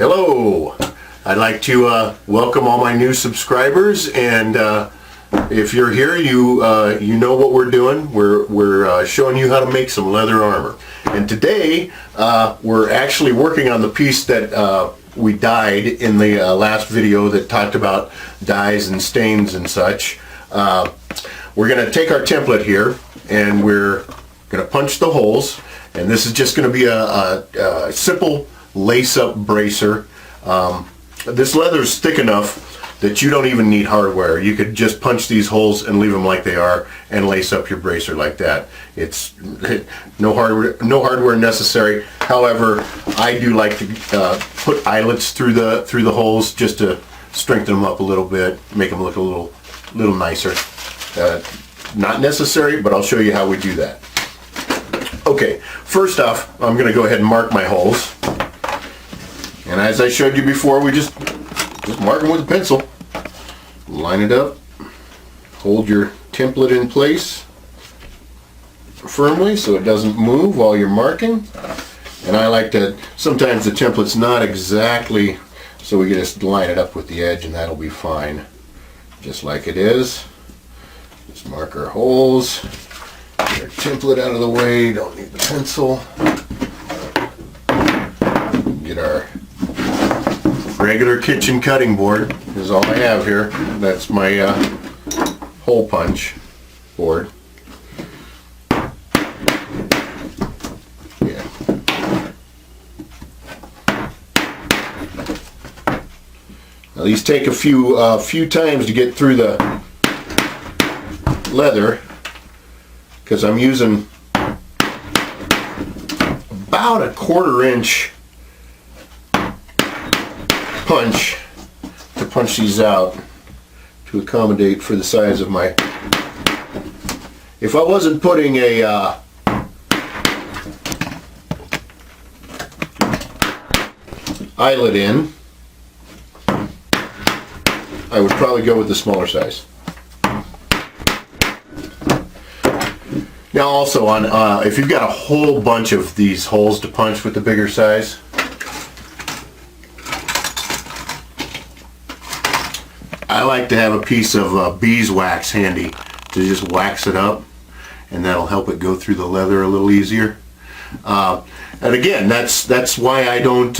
Hello! I'd like to welcome all my new subscribers, and if you're here, you know what we're doing. We're showing you how to make some leather armor. And today we're actually working on the piece that we dyed in the last video that talked about dyes and stains and such. We're going to take our template here and we're going to punch the holes, and this is just going to be a simple lace-up bracer. This leather is thick enough that you don't even need hardware. You could just punch these holes and leave them like they are and lace up your bracer like that. It's no hardware necessary. However, I do like to put eyelets through the holes just to strengthen them up a little bit, make them look a little nicer. Not necessary, but I'll show you how we do that. Okay, first off, I'm going to go ahead and mark my holes. And as I showed you before, we just mark them with a pencil. Line it up. Hold your template in place firmly so it doesn't move while you're marking. And I like to, sometimes the template's not exactly, so we can just line it up with the edge and that'll be fine. Just like it is. Just mark our holes. Get our template out of the way, don't need the pencil. Get our regular kitchen cutting board is all I have here. That's my hole punch board. Yeah. Now these take a few times to get through the leather because I'm using about a 1/4 inch punch to punch these out to accommodate for the size of my. If I wasn't putting a eyelet in, I would probably go with the smaller size. Now also on if you've got a whole bunch of these holes to punch with the bigger size, I like to have a piece of beeswax handy to just wax it up, and that'll help it go through the leather a little easier. And again, that's why I don't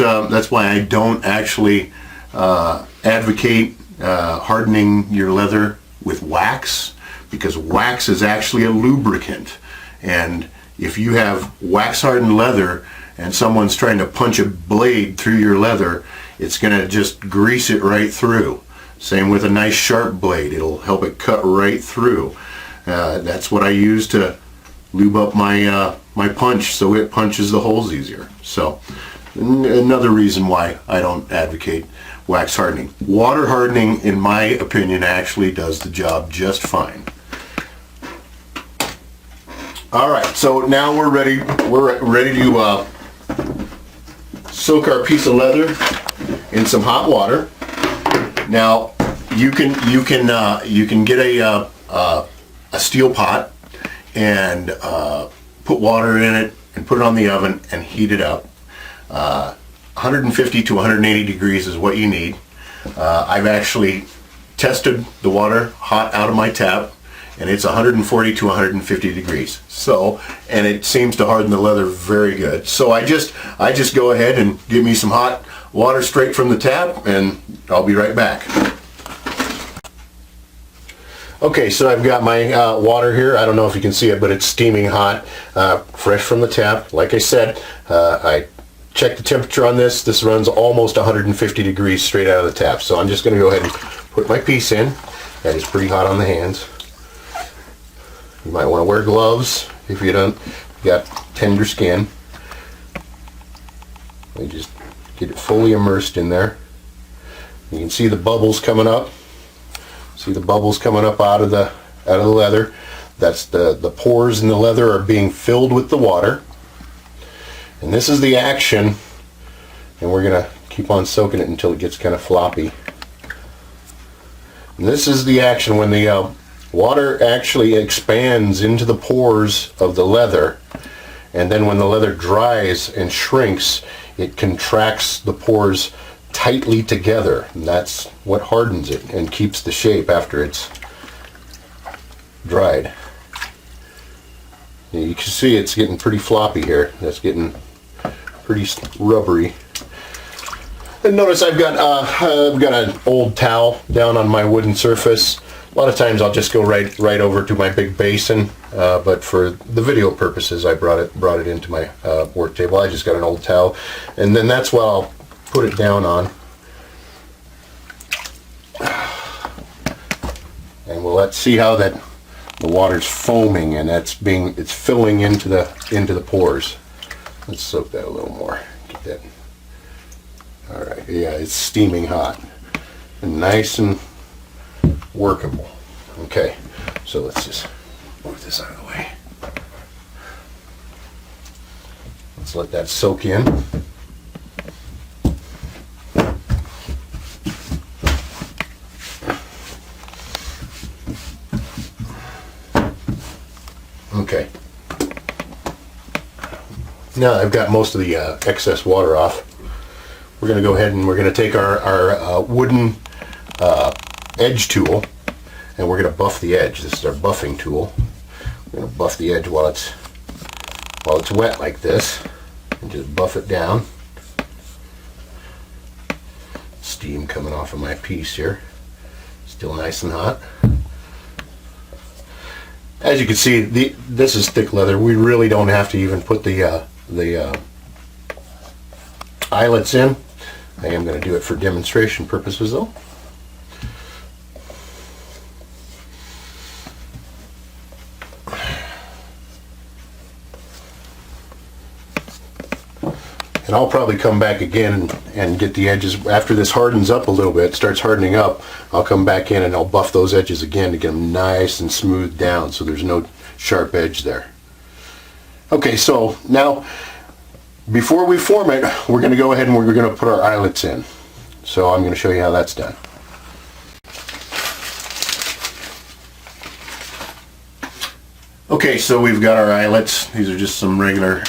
actually advocate hardening your leather with wax, because wax is actually a lubricant, and if you have wax hardened leather and someone's trying to punch a blade through your leather, it's going to just grease it right through. Same with a nice sharp blade, it'll help it cut right through. That's what I use to lube up my my punch so it punches the holes easier. So another reason why I don't advocate wax hardening. Water hardening, in my opinion, actually does the job just fine. Alright, so now we're ready to soak our piece of leather in some hot water. Now you can get a steel pot and put water in it and put it on the oven and heat it up. 150 to 180 degrees is what you need. I've actually tested the water hot out of my tap, and it's 140 to 150 degrees. So, and it seems to harden the leather very good. So I just go ahead and give me some hot water straight from the tap, and I'll be right back. Okay, so I've got my water here. I don't know if you can see it, but it's steaming hot, fresh from the tap. Like I said, I checked the temperature on this. This runs almost 150 degrees straight out of the tap. So I'm just going to go ahead and put my piece in. That is pretty hot on the hands. You might want to wear gloves if you got tender skin. You just get it fully immersed in there. You can see the bubbles coming up. See the bubbles coming up out of the leather. That's the pores in the leather are being filled with the water. And this is the action, and we're going to keep on soaking it until it gets kind of floppy. And this is the action when the water actually expands into the pores of the leather, and then when the leather dries and shrinks, it contracts the pores tightly together, and that's what hardens it and keeps the shape after it's dried. You can see it's getting pretty floppy here. That's getting pretty rubbery. And notice I've got an old towel down on my wooden surface. A lot of times I'll just go right over to my big basin, but for the video purposes, I brought it into my work table. I just got an old towel, and then that's what I'll put it down on. And let's see how the water's foaming, and it's filling into the pores. Let's soak that a little more. Get that. All right, yeah, it's steaming hot and nice and workable. Okay, so let's just move this out of the way. Let's let that soak in. Okay. Now I've got most of the excess water off. We're going to go ahead and we're going to take our wooden edge tool, and we're going to buff the edge. This is our buffing tool. We're going to buff the edge while it's wet like this, and just buff it down. Steam coming off of my piece here. Still nice and hot. As you can see, this is thick leather. We really don't have to even put the eyelets in. I am going to do it for demonstration purposes though. And I'll probably come back again and get the edges after this hardens up a little bit, starts hardening up. I'll come back in and I'll buff those edges again to get them nice and smooth down so there's no sharp edge there. Okay, so now before we form it, we're going to go ahead and we're going to put our eyelets in. So I'm going to show you how that's done. Okay, so we've got our eyelets. These are just some regular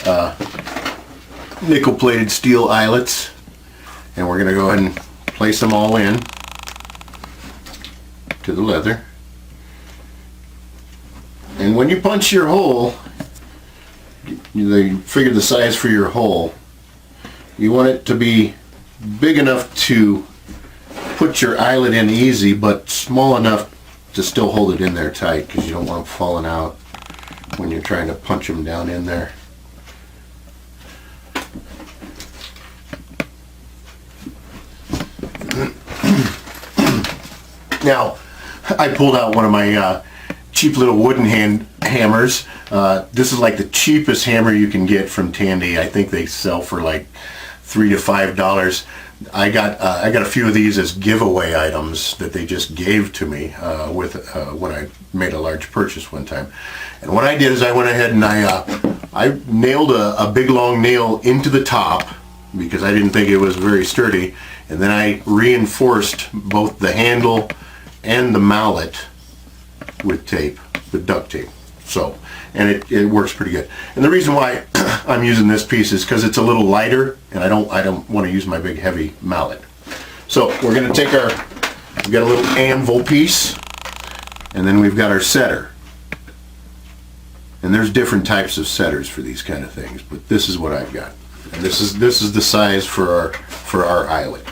nickel-plated steel eyelets, and we're going to go ahead and place them all in to the leather. And when you punch your hole, you figure the size for your hole. You want it to be big enough to put your eyelet in easy, but small enough to still hold it in there tight, because you don't want them falling out when you're trying to punch them down in there. Now, I pulled out one of my cheap little wooden hammers. This is like the cheapest hammer you can get from Tandy. I think they sell for like $3 to $5. I got a few of these as giveaway items that they just gave to me when I made a large purchase one time. And what I did is I went ahead and I nailed a big long nail into the top because I didn't think it was very sturdy, and then I reinforced both the handle and the mallet with tape, with duct tape. So, and it works pretty good. And the reason why I'm using this piece is because it's a little lighter, and I don't want to use my big heavy mallet. So we're going to take we've got a little anvil piece, and then we've got our setter. And there's different types of setters for these kind of things, but this is what I've got. And this is the size for our eyelet.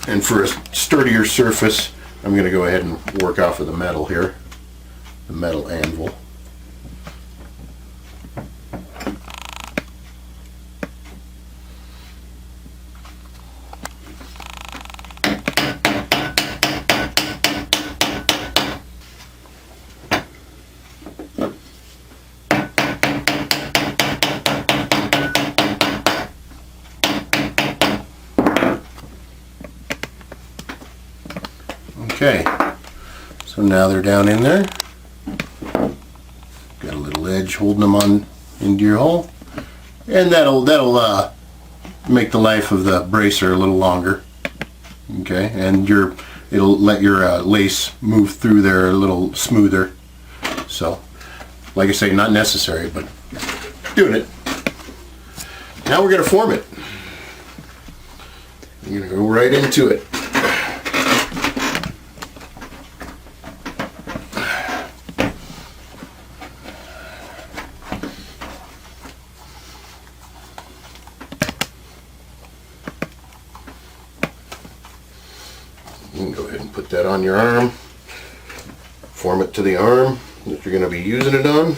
And for a sturdier surface, I'm going to go ahead and work off of the metal here, the metal anvil. Okay, so now they're down in there. Got a little edge holding them on into your hole, and that'll make the life of the bracer a little longer. Okay, and it'll let your lace move through there a little smoother. So, like I say, not necessary, but doing it. Now we're going to form it. I'm going to go right into it. You can go ahead and put that on your arm. Form it to the arm that you're going to be using it on.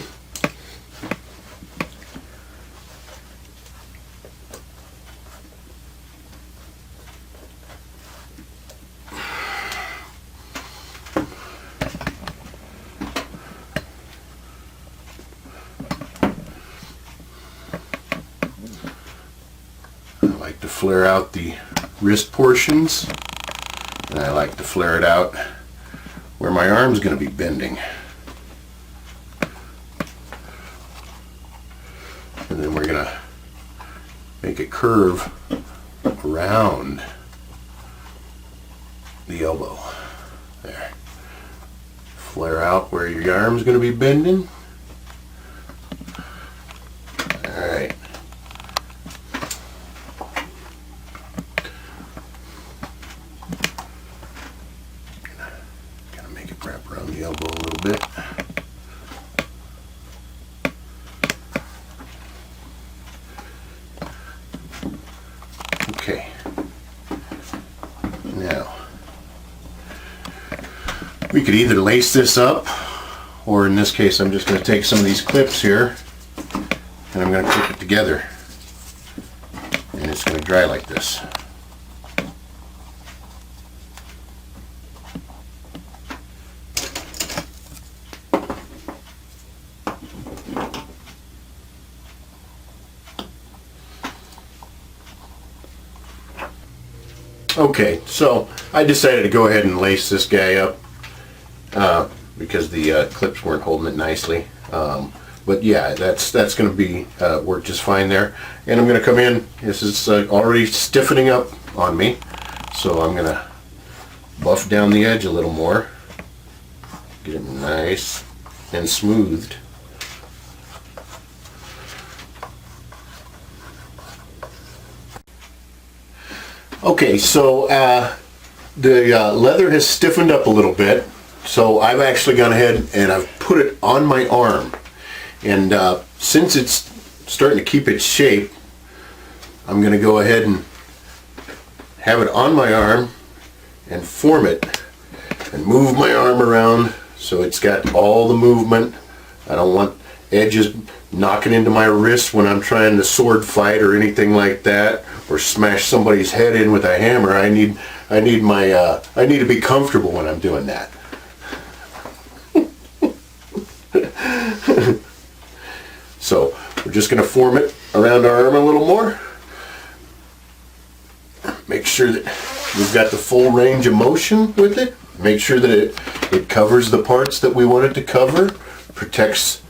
I like to flare out the wrist portions, and I like to flare it out where my arm's going to be bending. And then we're going to make a curve around the elbow. There. Flare out where your arm's going to be bending. Alright. Gotta make it wrap around the elbow a little bit. Okay. Now, we could either lace this up, or in this case I'm just going to take some of these clips here and I'm going to clip it together, and it's going to dry like this. Okay, so I decided to go ahead and lace this guy up because the clips weren't holding it nicely. But yeah, that's going to be work just fine there. And I'm going to come in. This is already stiffening up on me, so I'm going to buff down the edge a little more, get it nice and smoothed. Okay, so the leather has stiffened up a little bit, so I've actually gone ahead and I've put it on my arm. And since it's starting to keep its shape, I'm going to go ahead and have it on my arm and form it and move my arm around so it's got all the movement. I don't want edges knocking into my wrist when I'm trying to sword fight or anything like that, or smash somebody's head in with a hammer. I need to be comfortable when I'm doing that. So we're just going to form it around our arm a little more. Make sure that we've got the full range of motion with it. Make sure that it covers the parts that we want it to cover, protects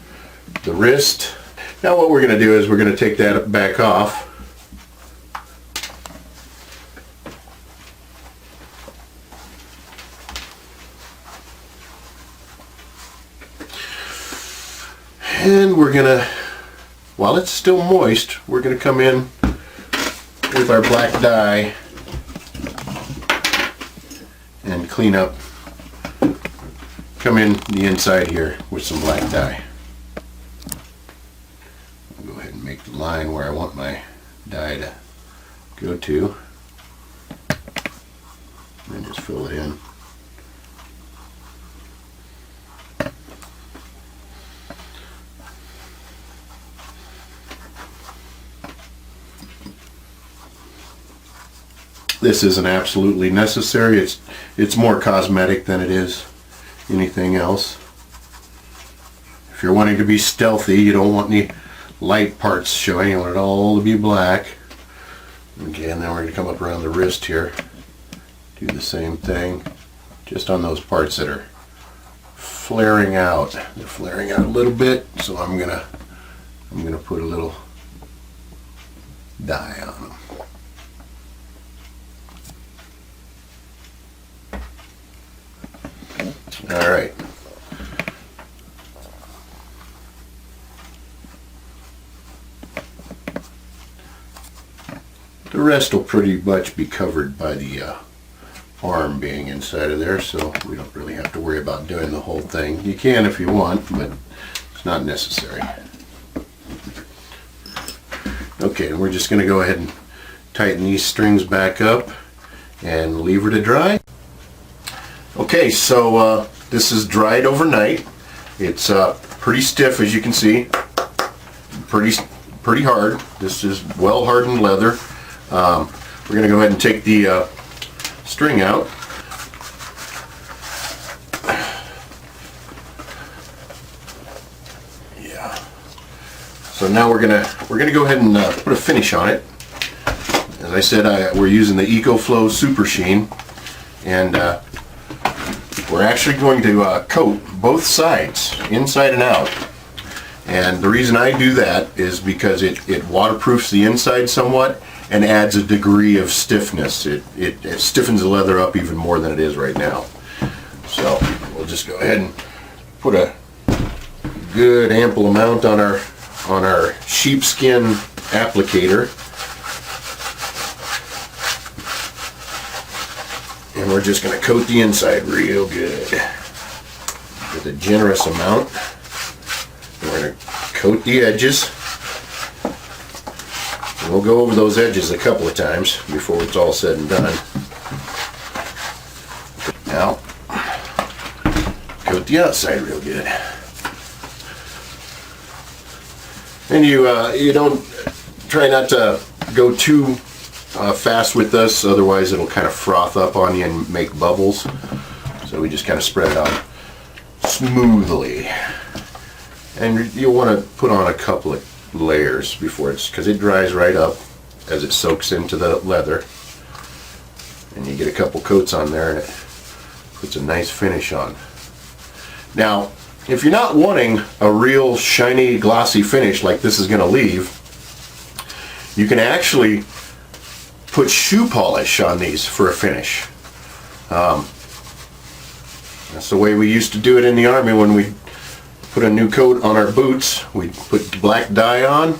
the wrist. Now what we're going to do is we're going to take that back off. And we're going to, while it's still moist, we're going to come in with our black dye and clean up, come in the inside here with some black dye. I'll go ahead and make the line where I want my dye to go to, and just fill it in. This isn't absolutely necessary. It's more cosmetic than it is anything else. If you're wanting to be stealthy, you don't want any light parts showing. You want it all to be black. Again, then we're going to come up around the wrist here. Do the same thing, just on those parts that are flaring out. They're flaring out a little bit, so I'm gonna put a little dye on them. All right. The rest will pretty much be covered by the arm being inside of there, so we don't really have to worry about doing the whole thing. You can if you want, but it's not necessary. Okay, and we're just going to go ahead and tighten these strings back up and leave her to dry. Okay, so this is dried overnight. It's pretty stiff, as you can see. Pretty hard. This is well hardened leather. We're going to go ahead and take the string out. Yeah. So now we're gonna go ahead and put a finish on it. As I said, we're using the EcoFlow Supershene, and we're actually going to coat both sides, inside and out. And the reason I do that is because it waterproofs the inside somewhat and adds a degree of stiffness. It stiffens the leather up even more than it is right now. So we'll just go ahead and put a good ample amount on our sheepskin applicator. And we're just going to coat the inside real good with a generous amount. And we're going to coat the edges. And we'll go over those edges a couple of times before it's all said and done. Now, coat the outside real good. And you don't try not to go too fast with this, otherwise it'll kind of froth up on you and make bubbles. So we just kind of spread it out smoothly. And you'll want to put on a couple of layers before because it dries right up as it soaks into the leather. And you get a couple coats on there and it puts a nice finish on. Now, if you're not wanting a real shiny, glossy finish like this is going to leave, you can actually put shoe polish on these for a finish. That's the way we used to do it in the Army. When we put a new coat on our boots, we'd put black dye on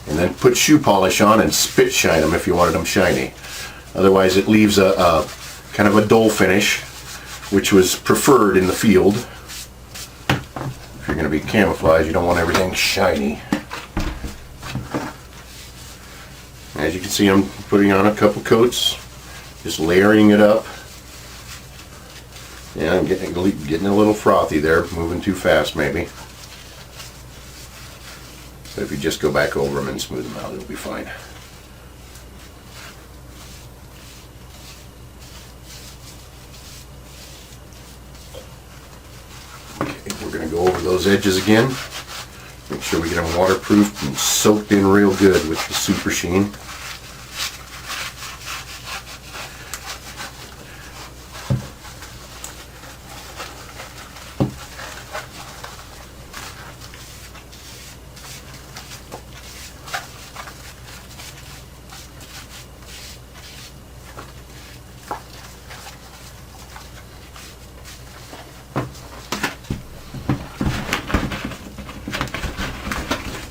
and then put shoe polish on and spit shine them if you wanted them shiny. Otherwise it leaves a kind of a dull finish, which was preferred in the field. If you're going to be camouflage, you don't want everything shiny. As you can see, I'm putting on a couple coats, just layering it up. Yeah, I'm getting a little frothy there, moving too fast maybe. But if you just go back over them and smooth them out, it'll be fine. Okay, we're going to go over those edges again. Make sure we get them waterproofed and soaked in real good with the Supershene.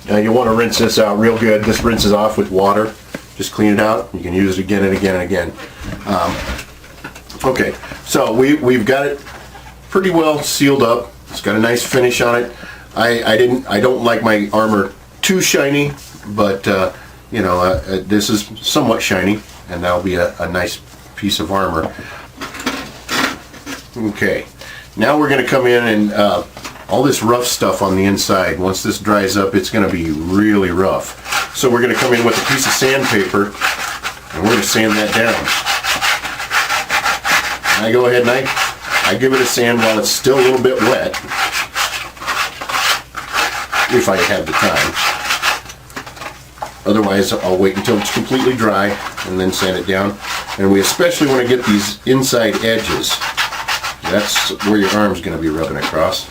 Now you want to rinse this out real good. This rinses off with water. Just clean it out. You can use it again and again and again. Okay, so we've got it pretty well sealed up. It's got a nice finish on it. I don't like my armor too shiny, but this is somewhat shiny, and that'll be a nice piece of armor. Okay, now we're going to come in and all this rough stuff on the inside, once this dries up, it's going to be really rough. So we're going to come in with a piece of sandpaper and we're going to sand that down. And I go ahead and I give it a sand while it's still a little bit wet, if I have the time. Otherwise, I'll wait until it's completely dry and then sand it down. And we especially want to get these inside edges. That's where your arm's going to be rubbing across.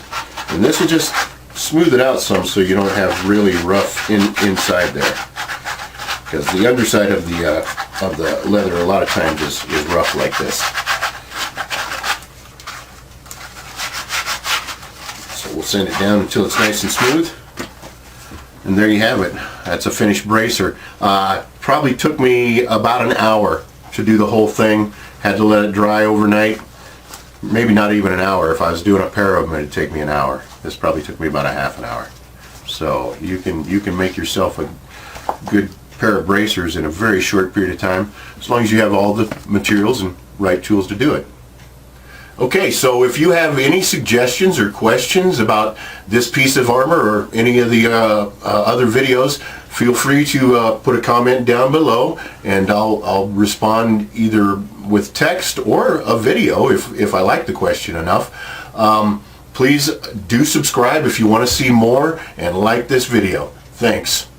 And this will just smooth it out some so you don't have really rough inside there. Because the underside of the leather a lot of times is rough like this. So we'll sand it down until it's nice and smooth. And there you have it. That's a finished bracer. Probably took me about an hour to do the whole thing. Had to let it dry overnight. Maybe not even an hour. If I was doing a pair of them, it'd take me an hour. This probably took me about a half an hour. So you can make yourself a good pair of bracers in a very short period of time, as long as you have all the materials and right tools to do it. Okay, so if you have any suggestions or questions about this piece of armor or any of the other videos, feel free to put a comment down below, and I'll respond either with text or a video if I like the question enough. Please do subscribe if you want to see more, and like this video. Thanks.